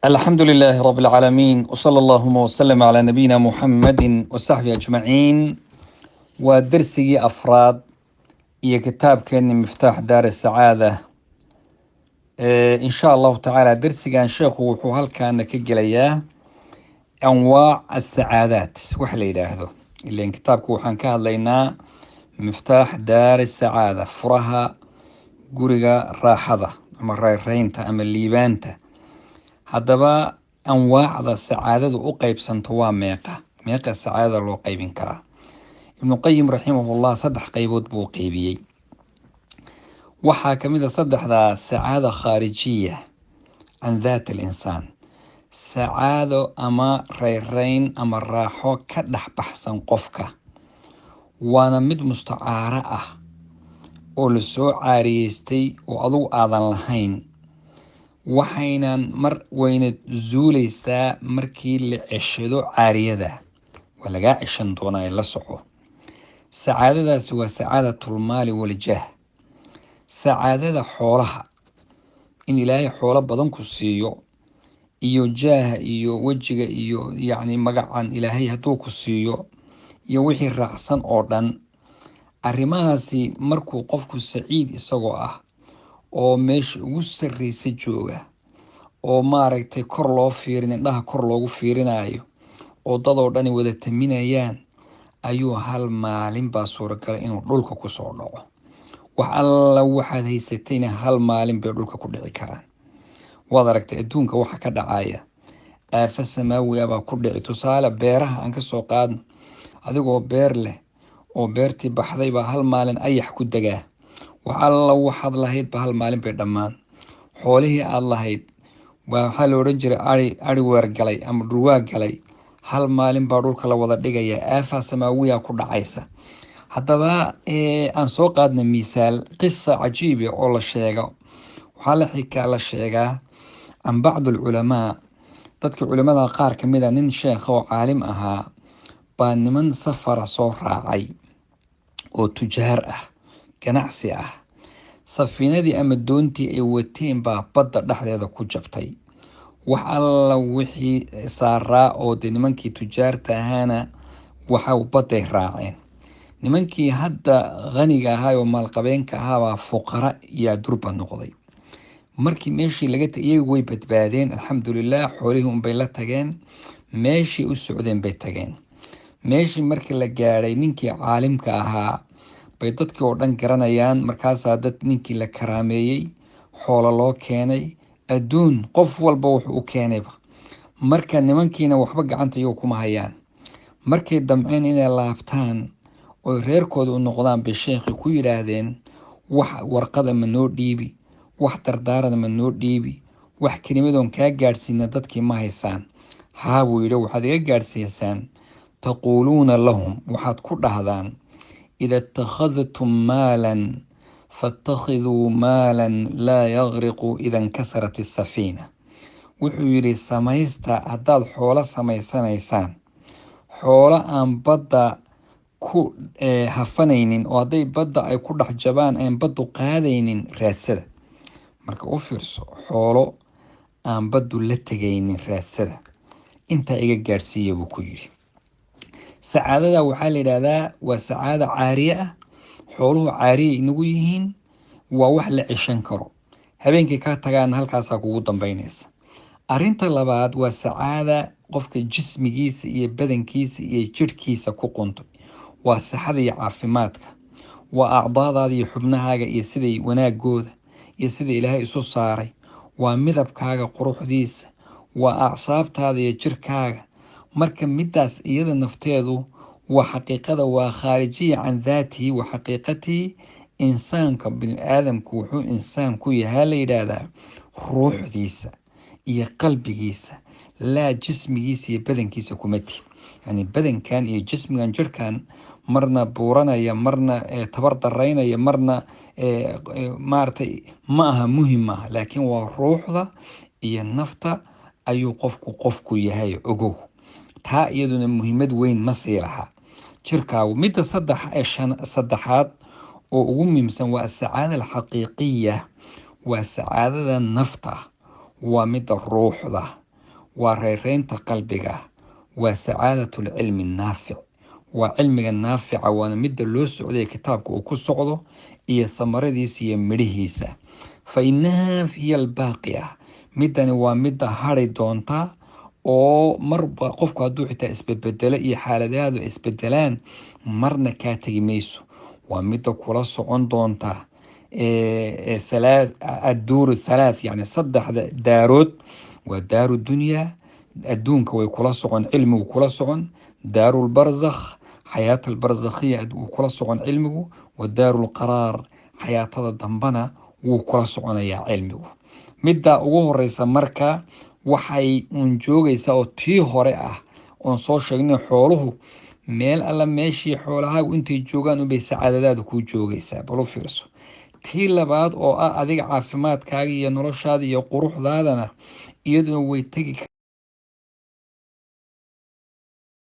الحمد لله رب العالمين وصلى اللهم وسلم على نبينا محمد وصحبه أجمعين ودرسي أفراد هي كتاب كان مفتاح دار السعادة. إن شاء الله تعالى درسي كان شيخ وحوهل كان كجليا أنواع السعادات وحلي هذا اللي كتابك وحن كهلينا مفتاح دار السعادة فرها قرقة راحضة أما الرينتا أما الليبانتا haddaba anwaacda sacaadadu u qaybsanto waa meeqa sacaadada loo qaybin karaa. ibnuqayim raximahullah 3 qaybood buu qaybiyey. waxaa ka mid a 3da sacaada khaarijiya can daat alinsaan, sacaado ama rayrayn ama raaxo ka dhex baxsan qofka, waana mid mustacaaro ah oo la soo caariyeystay oo adugu aadan lahayn, waxaynan mar weyna zuulaysaa markii la ceshado caariyada, waa lagaa ceshan doonaa ee la soco. sacaadadaasi waa sacaadatul-maali waljah, sacaadada xoolaha, in ilaahay xoolo badan ku siiyo, iyo jaaha iyo wejiga iyo yacni magacan ilaahay hadduu ku siiyo iyo wixii raacsan oo dhan. arrimahaasi markuu qofku saciid isagoo ah oo meesha ugu sarreysa jooga, oo maaragtay kor loo fiirin, indhaha kor loogu fiirinayo, oo dadoo dhani wada taminayaan, ayuu hal maalin baa suuragalay inuu dhulka ku soo dhaco. wax alla waxaad haysatayna hal maalin bay dhulka ku dhici karaan. waad aragtay adduunka waxa ka dhacaya, aafa samaawi baa ku dhici. tusaale beeraha aan ka soo qaadno, adigoo beer leh oo beertii baxday baa hal maalin ayax ku degaa. wax alla waxaad lahayd ba hal maalin bay dhammaan. xoolihii aad lahayd waxaa la odhan jiray ari weergalay ama dhurwaa galay, hal maalin baa dhulka la wada dhigaya. aafaa samaawiya ku dhacaysa. haddaba aan soo qaadna mithaal qisa cajiibe oo la sheego. waxaa la sheegaa can bacd alculamaa, dadka culimada qaar ka mid a, nin sheekha oo caalim ahaa baa niman safara soo raacay oo tujaar ah, ganacsi ah. safiinadii ama doontii ay wateen baa badda dhexdeeda ku jabtay. wax alla wixii saaraa oo de nimankii tujaarta ahaana waxa badday raaceen. nimankii hadda qaniga ahaa oo maalqabeenka ahaabaa fuqara yaa durba noqday. markii meeshii laga iyagu way badbaadeen, alxamdulilah. xoolihii unbay la tageen, meeshii u socdeen bay tageen. meeshii markii la gaadhay, ninkii caalimka ahaa bay dadkii oo dhan garanayaan. markaasaa dad ninkii la karaameeyey, xoolo loo keenay, adduun qof walba wuxuu u keenayba. marka nimankiina waxba gacanta iyagu kuma hayaan. markay damceen inay laabtaan oy reerkooda u noqdaan bay sheekhi ku yidhaahdeen, wax warqada ma noo dhiibi, wax dardaarana ma noo dhiibi, wax kelimadoon kaa gaadhsiina dadkii ma haysaan. haa buu yidhi, waxaad iga gaadhsiisaan. taquuluuna lahum, waxaad ku dhahdaan, ida ittakhadtum maalan faاttakhiduu maalan laa yaqriqu ida inkasarat isafiina. wuxuu yidhi, samaysta haddaad xoolo samaysanaysaan, xoolo aan badda ku hafanaynin, oo hadday badda ay ku dhex jabaan aan baddu qaadaynin, raadsada. marka u fiirso, xoolo aan baddu la tegaynin raadsada, intaa iga gaadhsiiya buu ku yidhi. sacaadada waxaa la yidhaahdaa waa sacaada caariye ah. xooluhu caariye inagu yihiin, waa wax la ceshan karo. habeenkii kaa tagaana halkaasaa kugu dambeynaysa. arrinta labaad waa sacaada qofka jismigiisa iyo badankiisa iyo jirhkiisa ku quntay. waa saxada iyo caafimaadka, waa acdaadaada iyo xubnahaaga iyo siday wanaagooda iyo sida ilaahay isu saaray, waa midabkaaga quruxdiisa, waa acsaabtaada iyo jirhkaaga. marka midaas iyada nafteedu waa xaqiiqada, waa khaarijiya can daatihi wa xaqiiqatihi. insaanka bini aadamku wuxuu insaan ku yahaa la yidhaahdaa ruuxdiisa iyo qalbigiisa, laa jismigiisa iyo badankiisa kuma tihin. yani badankan iyo jismigan jirhkan marna buuranaya, marna tabar daraynaya, marna maaragtay ma aha, muhim ah, laakiin waa ruuxda iyo nafta ayuu qofku yahay, ogow. taa iyaduna muhiimad weyn ma sii laha jirkaagu. midda saddexaad oo ugu muhiimsan waa asacaada alxaqiiqiya, waa sacaadada nafta, waa midda ruuxda, وريرين تقلبك وسعادة العلم النافع وعلم النافع وانا مد اللوس عليه كتابك وكس عضو إيه ثمرة ديسي مريهيسا فإنها هي الباقية مدن ومد هاري دونتا oo marba qofku hadduu xitaa isbedbedelo iyo xaaladaadu isbedelaan marna kaa tegi mayso waa midda kula socon doonta adduur thalath yani saddexda daarood waa daaru dunyaa adduunka way kula socon cilmigu kula socon daaru lbarzakh xayaata albarzakhiya wuu kula socon cilmigu wa daaru lqaraar xayaatada dambana wuu kula soconayaa cilmigu midda ugu horeysa marka waxay joogaysaa oo tii hore ah oon soo sheegnay xooluhu meel alla meeshii xoolahaagu intay joogaan unbay sacaadadaadu kuu joogaysaa bal u fiirso tii labaad oo ah adiga caafimaadkaaga iyo noloshaada iyo quruxdaadana iyaduna way tegi